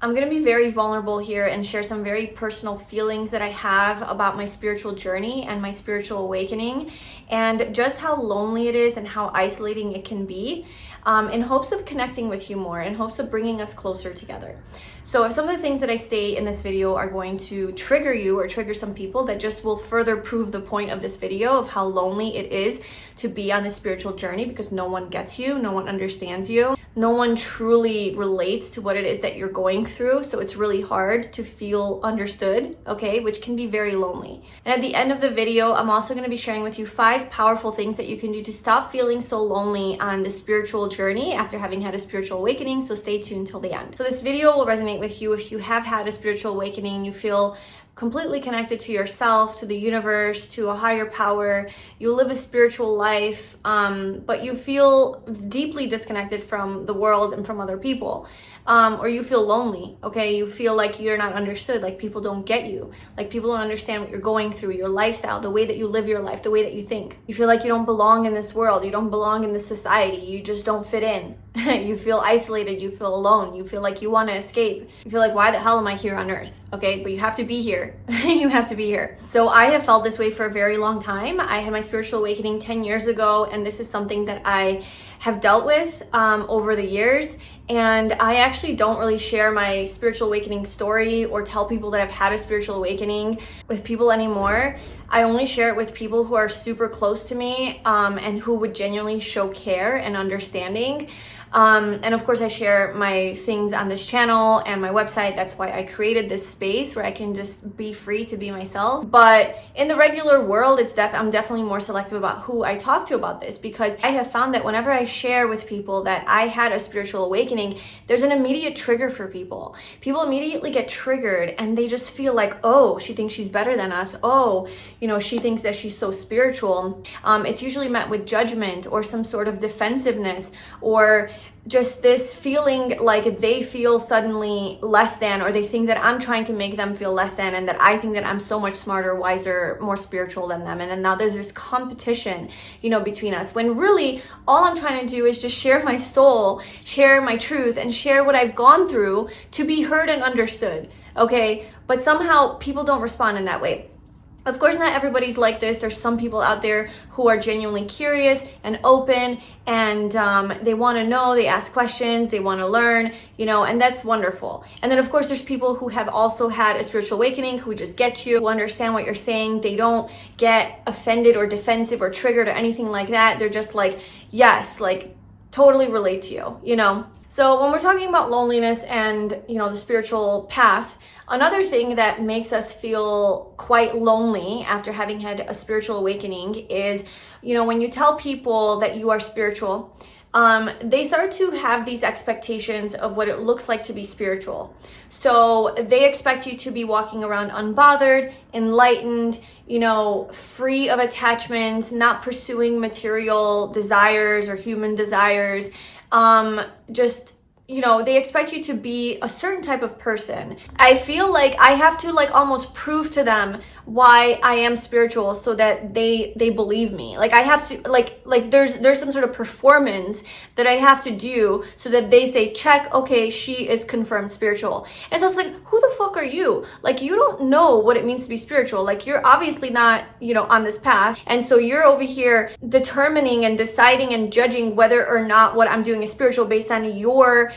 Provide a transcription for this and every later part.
I'm going to be very vulnerable here and share some very personal feelings that I have about my spiritual journey and my spiritual awakening, and just how lonely it is and how isolating it can be, in hopes of connecting with you more, in hopes of bringing us closer together. So if some of the things that I say in this video are going to trigger you or trigger some people, that just will further prove the point of this video of how lonely it is to be on this spiritual journey, because no one gets you, no one understands you, no one truly relates to what it is that you're going through. So it's really hard to feel understood, okay, which can be very lonely. And at the end of the video, I'm also going to be sharing with you 5 powerful things that you can do to stop feeling so lonely on the spiritual journey after having had a spiritual awakening. So stay tuned till the end. So this video will resonate with you if you have had a spiritual awakening, you feel completely connected to yourself, to the universe, to a higher power. You live a spiritual life, but you feel deeply disconnected from the world and from other people. Or you feel lonely, okay? You feel like you're not understood, like people don't get you, like people don't understand what you're going through, your lifestyle, the way that you live your life, the way that you think. You feel like you don't belong in this world, you don't belong in this society, you just don't fit in. You feel isolated, you feel alone, you feel like you want to escape. You feel like, why the hell am I here on earth? Okay, but you have to be here. You have to be here. So I have felt this way for a very long time. I had my spiritual awakening 10 years ago, and this is something that I have dealt with over the years. And I actually don't really share my spiritual awakening story or tell people that I've had a spiritual awakening with people anymore. I only share it with people who are super close to me and who would genuinely show care and understanding. And of course I share my things on this channel and my website. That's why I created this space where I can just be free to be myself. But in the regular world, I'm definitely more selective about who I talk to about this, because I have found that whenever I share with people that I had a spiritual awakening, there's an immediate trigger for people. People immediately get triggered and they just feel like, oh, she thinks she's better than us. Oh, she thinks that she's so spiritual. It's usually met with judgment or some sort of defensiveness, or just this feeling like they feel suddenly less than, or they think that I'm trying to make them feel less than, and that I think that I'm so much smarter, wiser, more spiritual than them. And then now there's this competition, between us, when really all I'm trying to do is just share my soul, share my truth, and share what I've gone through to be heard and understood, okay? But somehow people don't respond in that way. Of course, not everybody's like this. There's some people out there who are genuinely curious and open, and they want to know, they ask questions, they want to learn, and that's wonderful. And then of course there's people who have also had a spiritual awakening, who just get you, who understand what you're saying. They don't get offended or defensive or triggered or anything like that. They're just like, yes, like totally relate to you, So when we're talking about loneliness and, the spiritual path, another thing that makes us feel quite lonely after having had a spiritual awakening is, when you tell people that you are spiritual, they start to have these expectations of what it looks like to be spiritual. So they expect you to be walking around unbothered, enlightened, free of attachments, not pursuing material desires or human desires, they expect you to be a certain type of person. I feel like I have to almost prove to them why I am spiritual so that they believe me. Like I have to there's some sort of performance that I have to do so that they say, check, okay, she is confirmed spiritual. And so it's like, who the fuck are you? Like, you don't know what it means to be spiritual. Like, you're obviously not, on this path. And so you're over here determining and deciding and judging whether or not what I'm doing is spiritual based on your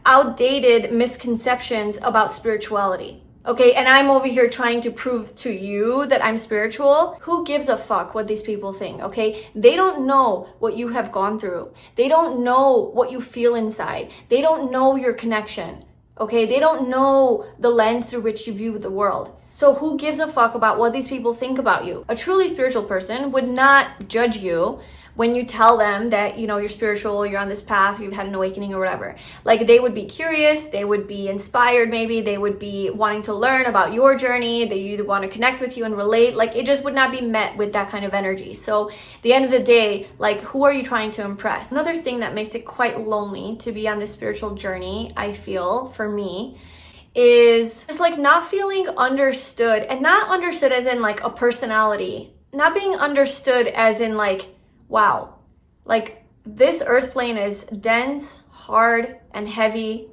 outdated misconceptions about spirituality. Okay, and I'm over here trying to prove to you that I'm spiritual. Who gives a fuck what these people think, okay? They don't know what you have gone through. They don't know what you feel inside. They don't know your connection, okay? They don't know the lens through which you view the world. So who gives a fuck about what these people think about you? A truly spiritual person would not judge you when you tell them that, you're spiritual, you're on this path, you've had an awakening or whatever. Like, they would be curious, they would be inspired maybe, they would be wanting to learn about your journey, they would want to connect with you and relate. Like, it just would not be met with that kind of energy. So at the end of the day, who are you trying to impress? Another thing that makes it quite lonely to be on this spiritual journey, I feel, for me, is just not feeling understood. And not understood as in a personality, not being understood as in wow, this earth plane is dense, hard, and heavy,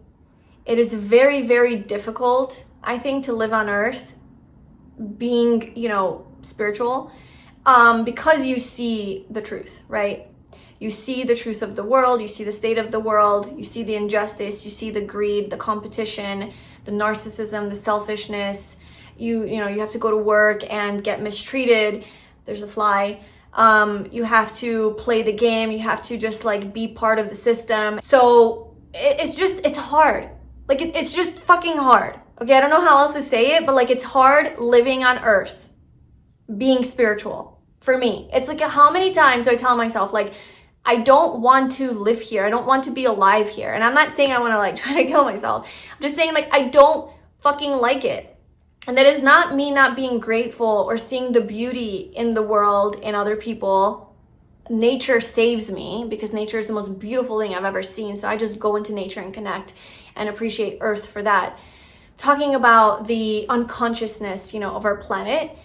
It is very, very difficult, I think, to live on earth being, spiritual, because you see the truth, right? You see the truth of the world, you see the state of the world, you see the injustice, you see the greed, the competition, the narcissism, the selfishness. You have to go to work and get mistreated. There's a fly. You have to play the game. You have to just like be part of the system. So it's hard. Like it's just fucking hard. Okay, I don't know how else to say it, but like it's hard living on earth, being spiritual. For me, it's like how many times do I tell myself like, I don't want to live here. I don't want to be alive here. And I'm not saying I want to like try to kill myself. I'm just saying like I don't fucking like it. And that is not me not being grateful or seeing the beauty in the world, in other people. Nature saves me because nature is the most beautiful thing I've ever seen. So I just go into nature and connect and appreciate Earth for that. Talking about the unconsciousness, of our planet.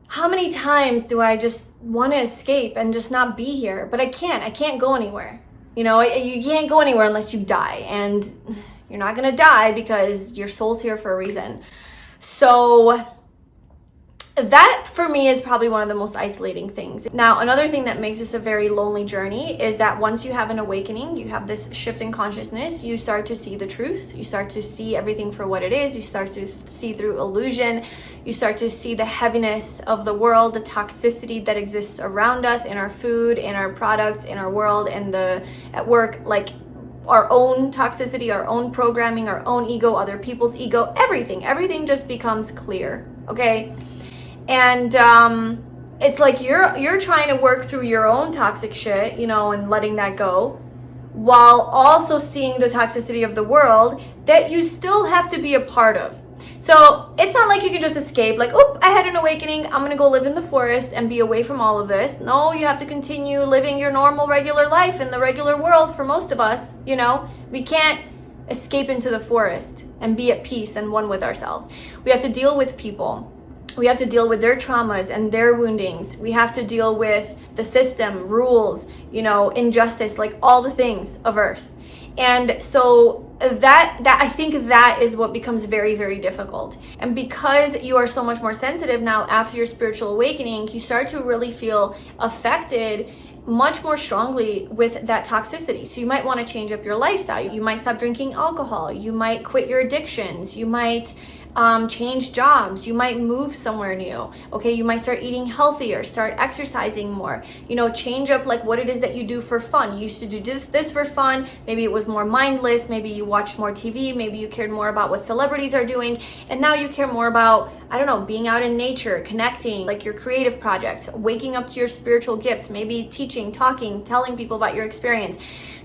How many times do I just want to escape and just not be here? But I can't go anywhere. You can't go anywhere unless you die. And you're not going to die because your soul's here for a reason. So that for me is probably one of the most isolating things. Now, another thing that makes this a very lonely journey is that once you have an awakening, you have this shift in consciousness, you start to see the truth, you start to see everything for what it is, you start to see through illusion, you start to see the heaviness of the world, the toxicity that exists around us, in our food, in our products, in our world, and at work, like our own toxicity, our own programming, our own ego, other people's ego, everything just becomes clear, okay? And it's like you're trying to work through your own toxic shit, and letting that go, while also seeing the toxicity of the world that you still have to be a part of. So it's not like you can just escape, like, oh, I had an awakening, I'm gonna go live in the forest and be away from all of this. No, you have to continue living your normal, regular life in the regular world for most of us, We can't escape into the forest and be at peace and one with ourselves. We have to deal with people. We have to deal with their traumas and their woundings. We have to deal with the system, rules, injustice, like all the things of Earth. And so that I think that is what becomes very, very difficult. And because you are so much more sensitive now after your spiritual awakening, you start to really feel affected much more strongly with that toxicity. So you might want to change up your lifestyle. You might stop drinking alcohol. You might quit your addictions. You might change jobs. You might move somewhere new. Okay, you might start eating healthier, start exercising more, change up like what it is that you do for fun. You used to do this for fun. Maybe it was more mindless. Maybe you watched more TV. Maybe you cared more about what celebrities are doing. And now you care more about, being out in nature, connecting, like your creative projects, waking up to your spiritual gifts, maybe teaching, talking, telling people about your experience.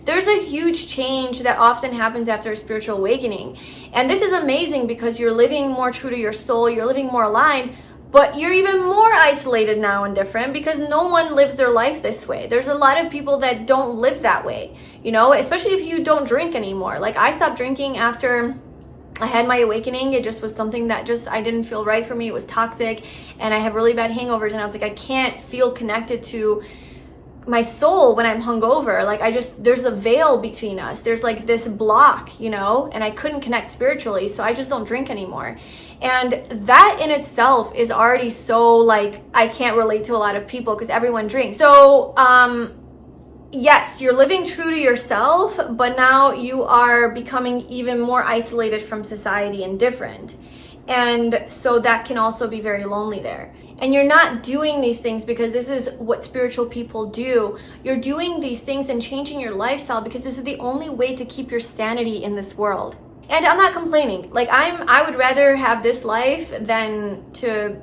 There's a huge change that often happens after a spiritual awakening. And this is amazing because you're living more true to your soul, you're living more aligned, but you're even more isolated now and different because no one lives their life this way. There's a lot of people that don't live that way, especially if you don't drink anymore. Like I stopped drinking after I had my awakening. It just was something that I didn't feel right for me. It was toxic and I have really bad hangovers, and I was like, I can't feel connected to my soul when I'm hungover. Like there's a veil between us. There's like this block, and I couldn't connect spiritually. So I just don't drink anymore. And that in itself is already so like, I can't relate to a lot of people because everyone drinks. So, yes, you're living true to yourself, but now you are becoming even more isolated from society and different. And so that can also be very lonely there. And you're not doing these things because this is what spiritual people do. You're doing these things and changing your lifestyle because this is the only way to keep your sanity in this world. And I'm not complaining. Like I would rather have this life than to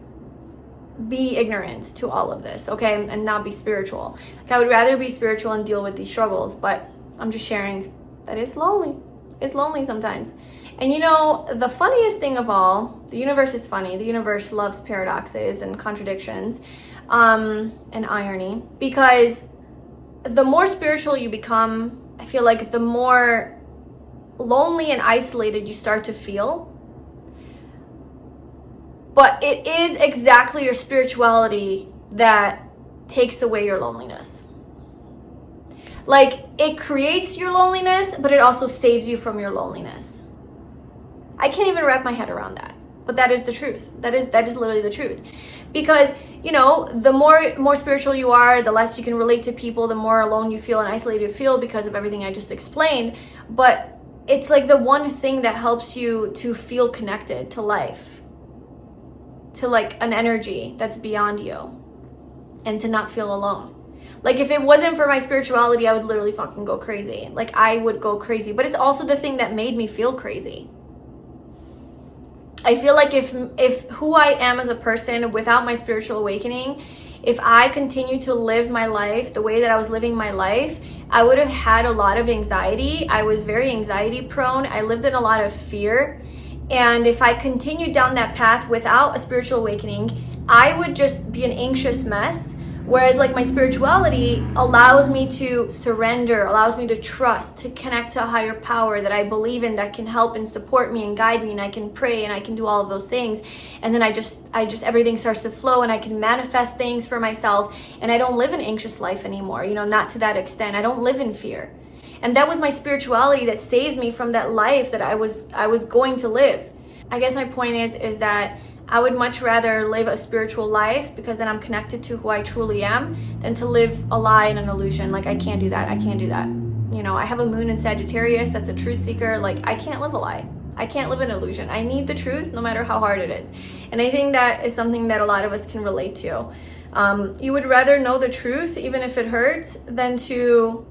be ignorant to all of this, okay? And not be spiritual. Like I would rather be spiritual and deal with these struggles, but I'm just sharing that it's lonely. It's lonely sometimes. And the funniest thing of all, the universe is funny. The universe loves paradoxes and contradictions, and irony, because the more spiritual you become, I feel like the more lonely and isolated you start to feel. But it is exactly your spirituality that takes away your loneliness. Like it creates your loneliness, but it also saves you from your loneliness. I can't even wrap my head around that. But that is the truth. That is literally the truth. Because, you know, the more spiritual you are, the less you can relate to people, the more alone you feel and isolated you feel because of everything I just explained. But it's like the one thing that helps you to feel connected to life, to like an energy that's beyond you, and to not feel alone. Like if it wasn't for my spirituality, I would literally fucking go crazy. Like I would go crazy. But it's also the thing that made me feel crazy. I feel like if who I am as a person without my spiritual awakening, if I continue to live my life the way that I was living my life, I would have had a lot of anxiety. I was very anxiety prone. I lived in a lot of fear. And if I continued down that path without a spiritual awakening, I would just be an anxious mess. Whereas like my spirituality allows me to surrender, allows me to trust, to connect to a higher power that I believe in, that can help and support me and guide me, and I can pray and I can do all of those things. And then I just everything starts to flow and I can manifest things for myself, and I don't live an anxious life anymore, you know, not to that extent. I don't live in fear. And that was my spirituality that saved me from that life that I was going to live. I guess my point is that I would much rather live a spiritual life, because then I'm connected to who I truly am, than to live a lie and an illusion. Like I can't do that. You know, I have a moon in Sagittarius that's a truth seeker. Like I can't live a lie. I can't live an illusion. I need the truth no matter how hard it is. And I think that is something that a lot of us can relate to. You would rather know the truth, even if it hurts, than to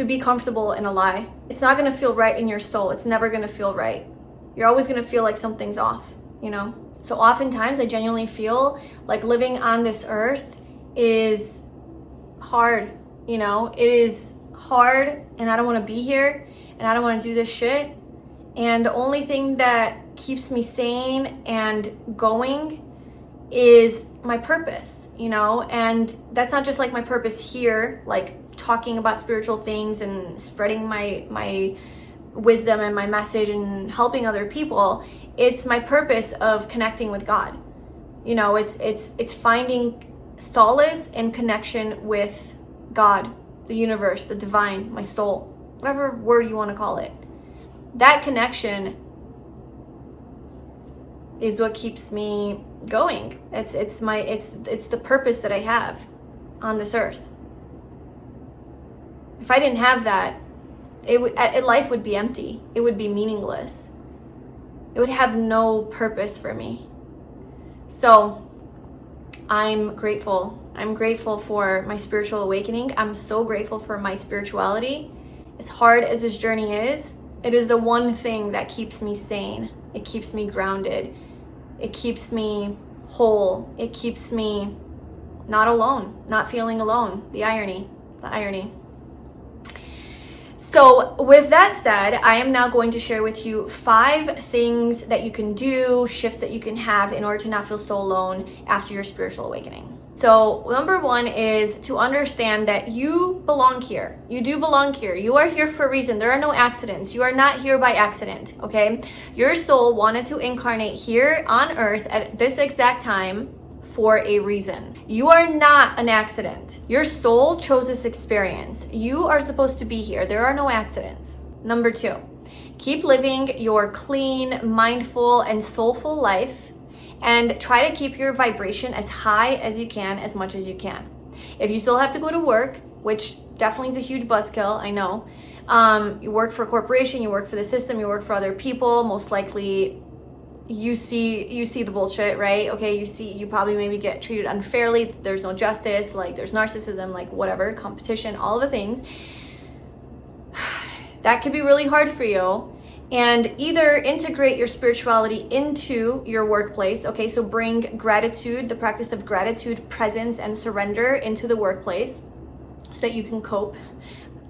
be comfortable in a lie. It's not going to feel right in your soul. It's never going to feel right. You're always going to feel like something's off, you know? So oftentimes I genuinely feel like living on this earth is hard, you know? It is hard, and I don't want to be here, and I don't want to do this shit. And the only thing that keeps me sane and going is my purpose, you know? And that's not just like my purpose here, like talking about spiritual things and spreading my wisdom and my message and helping other people. It's my purpose of connecting with God. You know, it's finding solace and connection with God, the universe, the divine, my soul, whatever word you want to call it. That connection is what keeps me going. It's the purpose that I have on this earth. If I didn't have that, life would be empty. It would be meaningless. It would have no purpose for me. So I'm grateful. I'm grateful for my spiritual awakening. I'm so grateful for my spirituality. As hard as this journey is, it is the one thing that keeps me sane. It keeps me grounded. It keeps me whole. It keeps me not alone, not feeling alone. The irony. So with that said, I am now going to share with you 5 things that you can do, shifts that you can have in order to not feel so alone after your spiritual awakening. So number 1 is to understand that you belong here. You do belong here. You are here for a reason. There are no accidents. You are not here by accident, okay? Your soul wanted to incarnate here on earth at this exact time for a reason. You are not an accident. Your soul chose this experience. You are supposed to be here. There are no accidents. Number 2, keep living your clean, mindful, and soulful life, and try to keep your vibration as high as you can, as much as you can. If you still have to go to work, which definitely is a huge buzzkill, I know. You work for a corporation, you work for the system, you work for other people, most likely you see the bullshit, right? Okay, you probably maybe get treated unfairly, there's no justice, like there's narcissism, like whatever, competition, all the things. That could be really hard for you. And either integrate your spirituality into your workplace, okay? So bring gratitude, the practice of gratitude, presence, and surrender into the workplace so that you can cope.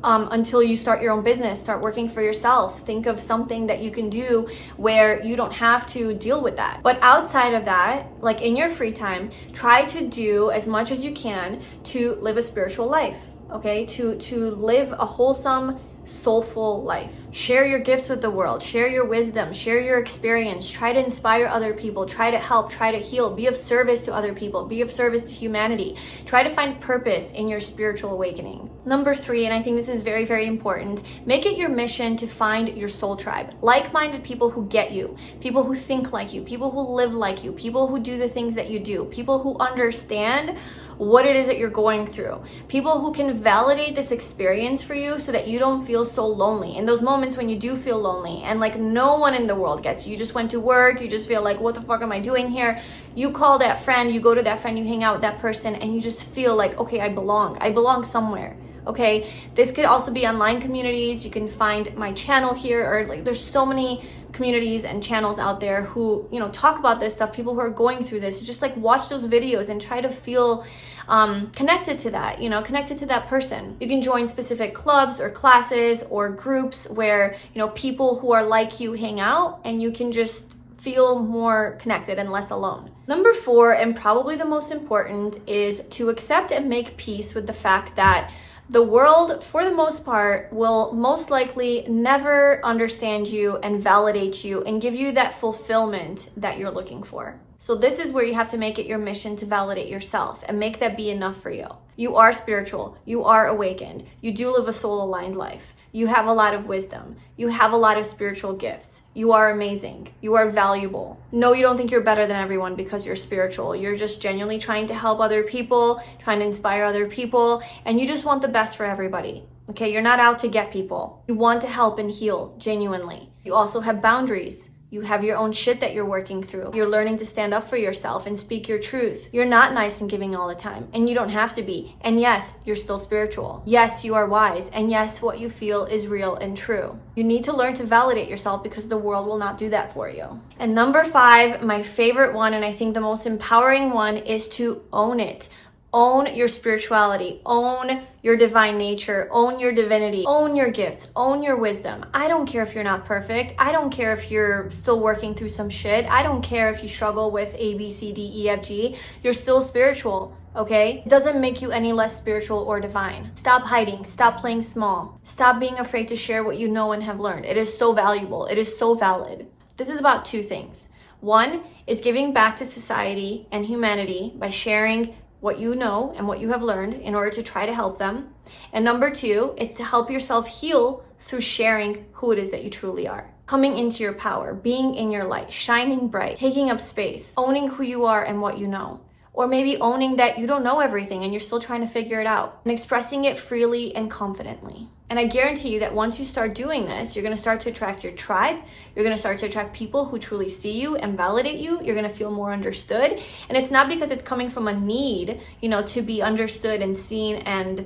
Until you start your own business, start working for yourself. Think of something that you can do where you don't have to deal with that. But outside of that, like in your free time, try to do as much as you can to live a spiritual life, okay? To live a wholesome, soulful life. Share your gifts with the world, share your wisdom, share your experience, try to inspire other people, try to help, try to heal, be of service to other people, be of service to humanity. Try to find purpose in your spiritual awakening. Number 3, and I think this is very, very important, make it your mission to find your soul tribe. Like-minded people who get you, people who think like you, people who live like you, people who do the things that you do, people who understand what it is that you're going through, people who can validate this experience for you so that you don't feel so lonely. In those moments when you do feel lonely and like no one in the world gets you, you just went to work, you just feel like, what the fuck am I doing here? You call that friend, you go to that friend, you hang out with that person, and you just feel like, okay, I belong somewhere. Okay, this could also be online communities. You can find my channel here, or like there's so many communities and channels out there who, you know, talk about this stuff, people who are going through this. Just like watch those videos and try to feel connected to that, you know, connected to that person. You can join specific clubs or classes or groups where, you know, people who are like you hang out, and you can just feel more connected and less alone. Number 4, and probably the most important, is to accept and make peace with the fact that the world, for the most part, will most likely never understand you and validate you and give you that fulfillment that you're looking for. So this is where you have to make it your mission to validate yourself and make that be enough for you. You are spiritual. You are awakened. You do live a soul-aligned life. You have a lot of wisdom. You have a lot of spiritual gifts. You are amazing. You are valuable. No, you don't think you're better than everyone because you're spiritual. You're just genuinely trying to help other people, trying to inspire other people, and you just want the best for everybody. Okay, you're not out to get people. You want to help and heal genuinely. You also have boundaries. You have your own shit that you're working through. You're learning to stand up for yourself and speak your truth. You're not nice and giving all the time, and you don't have to be. And yes, you're still spiritual. Yes, you are wise. And yes, what you feel is real and true. You need to learn to validate yourself because the world will not do that for you. And number 5, my favorite one, and I think the most empowering one, is to own it. Own your spirituality, own your divine nature, own your divinity, own your gifts, own your wisdom. I don't care if you're not perfect. I don't care if you're still working through some shit. I don't care if you struggle with A, B, C, D, E, F, G. You're still spiritual, okay? It doesn't make you any less spiritual or divine. Stop hiding. Stop playing small. Stop being afraid to share what you know and have learned. It is so valuable. It is so valid. This is about 2 things. 1 is giving back to society and humanity by sharing what you know and what you have learned in order to try to help them. And number 2, it's to help yourself heal through sharing who it is that you truly are. Coming into your power, being in your light, shining bright, taking up space, owning who you are and what you know. Or maybe owning that you don't know everything and you're still trying to figure it out, and expressing it freely and confidently. And I guarantee you that once you start doing this, you're going to start to attract your tribe. You're going to start to attract people who truly see you and validate you. You're going to feel more understood. And it's not because it's coming from a need, you know, to be understood and seen and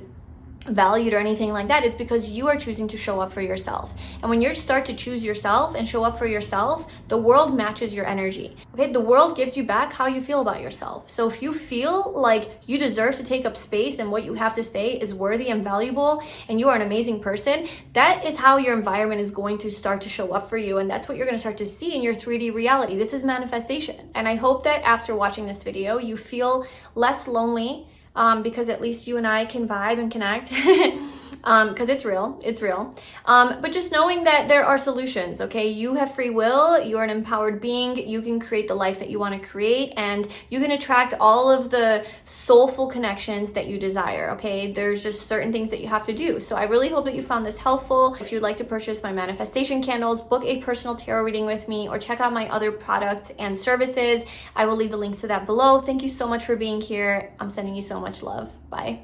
valued or anything like that. It's because you are choosing to show up for yourself. And when you start to choose yourself and show up for yourself, the world matches your energy. Okay, the world gives you back how you feel about yourself. So if you feel like you deserve to take up space and what you have to say is worthy and valuable and you are an amazing person, that is how your environment is going to start to show up for you. And that's what you're going to start to see in your 3D reality. This is manifestation. And I hope that after watching this video, you feel less lonely, because at least you and I can vibe and connect. Because it's real. But just knowing that there are solutions, okay? You have free will, you're an empowered being, you can create the life that you want to create, and you can attract all of the soulful connections that you desire, okay? There's just certain things that you have to do. So I really hope that you found this helpful. If you'd like to purchase my manifestation candles, book a personal tarot reading with me, or check out my other products and services, I will leave the links to that below. Thank you so much for being here. I'm sending you so much love. Bye.